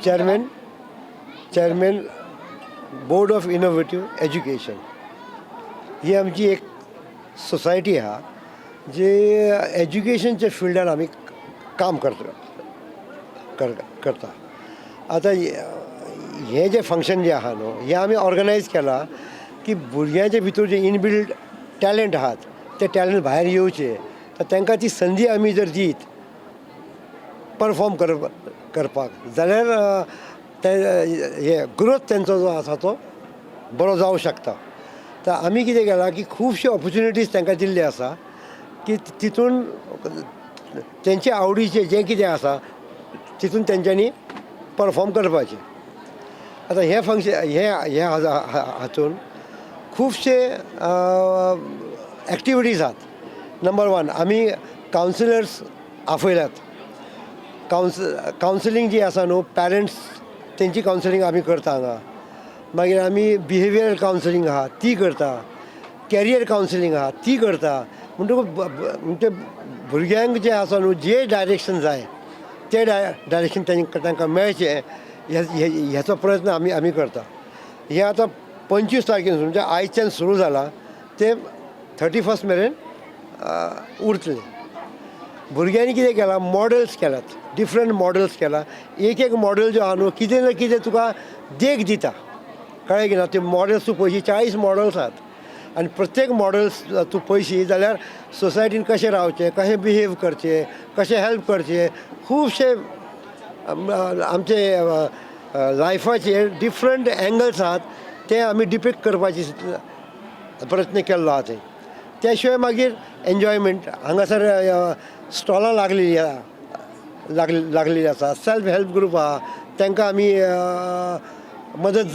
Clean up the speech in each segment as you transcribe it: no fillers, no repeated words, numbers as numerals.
Chairman board of innovative education. ही आमची एक सोसायटी आहा जे एज्युकेशनच्या फिल्डान आमी काम करता. आतां हें जें फंक्शन जें आहा न्हू हें आमी ऑर्गनायज केलां की भुरग्यांचे भितर जे इनबिल्ड टॅलंट आहात ते टॅलंट भायर येवचे, तर तांकां ती संदी आमी जर दीत परफॉर्म करपाक जाल्यार ते हे ग्रोथ तेंचो जो आसा तो बरो जावं शकता. तर आमी कितें केलां की खुबशे ऑपॉर्च्युनिटीज तांकां दिल्ले आसा की तितून तेंचे आवडीचें जें कितें आसा तितून तेंच्यांनी परफॉर्म करपाचें. आतां हें फंक्शन हे हातून खुबशे एक्टिविटीज आहात. नंबर 1 आमी कावन्सिलर्स आपयल्यात. कावन्सिलींग जी आसा न्हू पॅरंट्स तेंची कावन्सिलींग आमी करता हांगा. मागीर आमी बिहेवियरल कावन्सिलींग आहा ती करता. कॅरियर कावन्सिलींग आहा ती करता. म्हणटकूच भुरग्यांक जें आसा न्हू जे डायरेक्शन जाय ते डायरेक्शन तांकां मेळचें हेचो प्रयत्न आमी करता. हें आतां 25 तारखेन म्हणजे आयच्यान सुरू जालां ते 31 मेरेन उरतलें. भुरग्यांनी कितें केलां मॉडल्स केल्यात, डिफरंट मॉडल्स केला. एक मॉडल जो आहा न्हू कितें ना कितें तुका देख दिता. कळ्ळें की ना. ते मॉडल्स तूं पळयशी 40 मॉडल्स आहात आनी प्रत्येक मॉडल्स तूं पळयशी जाल्यार सोसायटीन कशें रावचें, कशें बिहेव करचें, कशें हेल्प करचें, खुबशे आमचे लायफाचे डिफरंट एंगल्स आहात ते आमी डिपिक्ट करपाचे प्रयत्न केल्लो आहा थंय. त्या शिवाय मागीर एन्जॉयमेंट हांगासर स्टॉलां लागलेलीं आसा. सेल्फ हेल्प ग्रूप आहा तांकां आमी मदत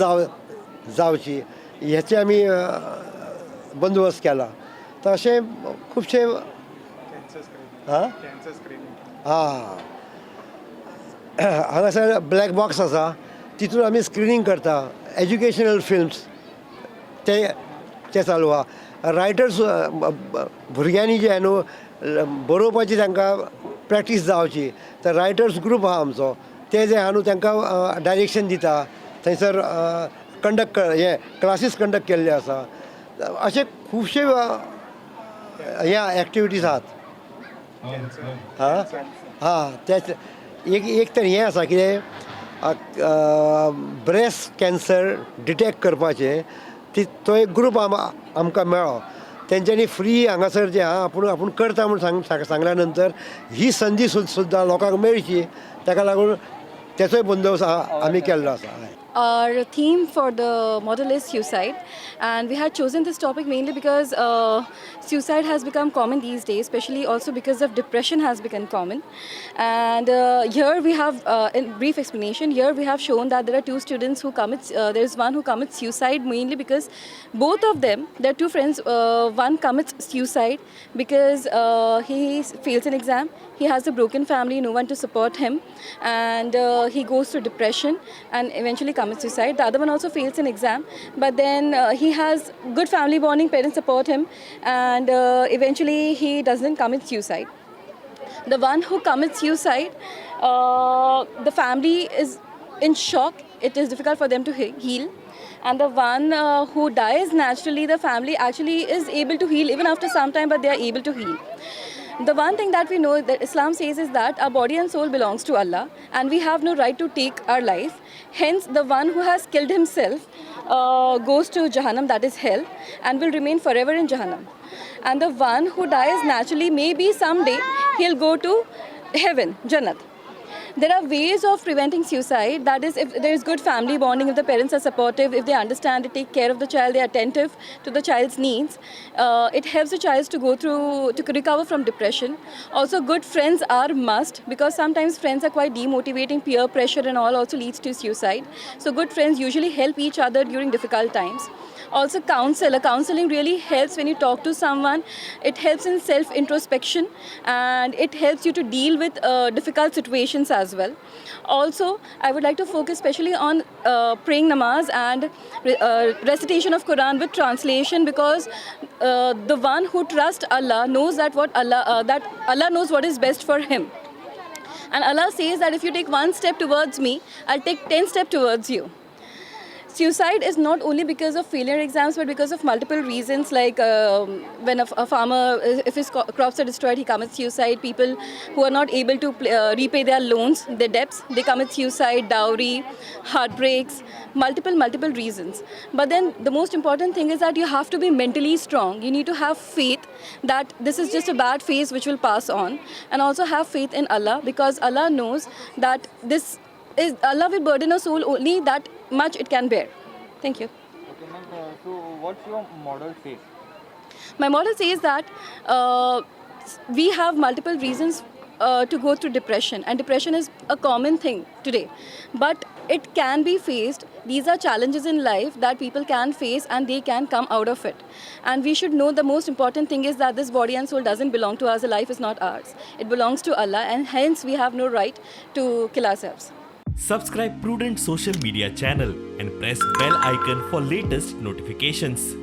जावची हेचे आमी बंदोबस्त केला. तर अशें खुबशे हांगासर ब्लॅक बॉक्स आसा तितून आमी स्क्रिनींग करता. एज्युकेशनल फिल्म्स ते चालू आहा. रायटर्स भुरग्यांनी जे न्हू बरोवपाची तांकां प्रॅक्टीस जावची तर रायटर्स ग्रूप आहा आमचो ते जे आहा न्हू तांकां डायरेक्शन दिता. थंयसर हे क्लासीस कंडक्ट केल्ले आसा. अशे खुबशे ह्या एक्टिविटीज आहात. तेच एक तर हें आसा कितें ब्रेस्ट कॅन्सर डिटेक्ट करपाचें तो एक ग्रूप आमकां मेळ्ळो. तेंच्यांनी फ्री हांगासर जें आहा आपूण करता म्हूण सांगल्या नंतर ही संदी सुद्दां लोकांक मेळची ताका लागून तेचोय बंदोबस्त आमी केल्लो आसा. Our theme for the model is suicide, and we had chosen this topic mainly because suicide has become common these days, especially also because of depression has become common. And here we have, in brief explanation, here we have shown that there are two students who there is one who commits suicide mainly because both of them, their two friends, one commits suicide because he fails an exam. He has a broken family, no one to support him, and he goes through depression and eventually commits suicide. The other one also fails an exam, but then he has good family bonding, parents support him, and eventually he doesn't commit suicide. The one who commits suicide, the family is in shock. It is difficult for them to heal. And the one who dies naturally, the family actually is able to heal even after some time, but they are able to heal. The one thing that we know that Islam says is that our body and soul belongs to Allah and we have no right to take our life. Hence, the one who has killed himself goes to Jahannam, that is hell, and will remain forever in Jahannam. And the one who dies naturally, maybe someday he'll go to heaven, Jannat. There are ways of preventing suicide. That is, if there is good family bonding, if the parents are supportive, if they understand, they take care of the child, they are attentive to the child's needs. It helps the child to recover from depression. Also, good friends are must because sometimes friends are quite demotivating. Peer pressure and all also leads to suicide. So, good friends usually help each other during difficult times. Also, counseling really helps when you talk to someone. It helps in self-introspection and it helps you to deal with difficult situations as well. Also, I would like to focus especially on praying namaz and recitation of Quran with translation because the one who trusts Allah knows that Allah knows what is best for him. And Allah says that if you take one step towards me, I'll take 10 steps towards you. Suicide is not only because of failure exams, but because of multiple reasons, like when a farmer, if his crops are destroyed, he commits suicide. People who are not able to repay their loans, their debts, they commit suicide, dowry, heartbreaks, multiple reasons. But then the most important thing is that you have to be mentally strong. You need to have faith that this is just a bad phase which will pass on, and also have faith in Allah, because Allah knows that this is, Allah will burden a soul only that much it can bear. Thank you. Okay, ma'am. So, what's your model say? My model says that we have multiple reasons to go through depression, and depression is a common thing today. But it can be faced. These are challenges in life that people can face, and they can come out of it. And we should know the most important thing is that this body and soul doesn't belong to us. The life is not ours. It belongs to Allah, and hence we have no right to kill ourselves. Subscribe Prudent social media channel and press bell icon for latest notifications.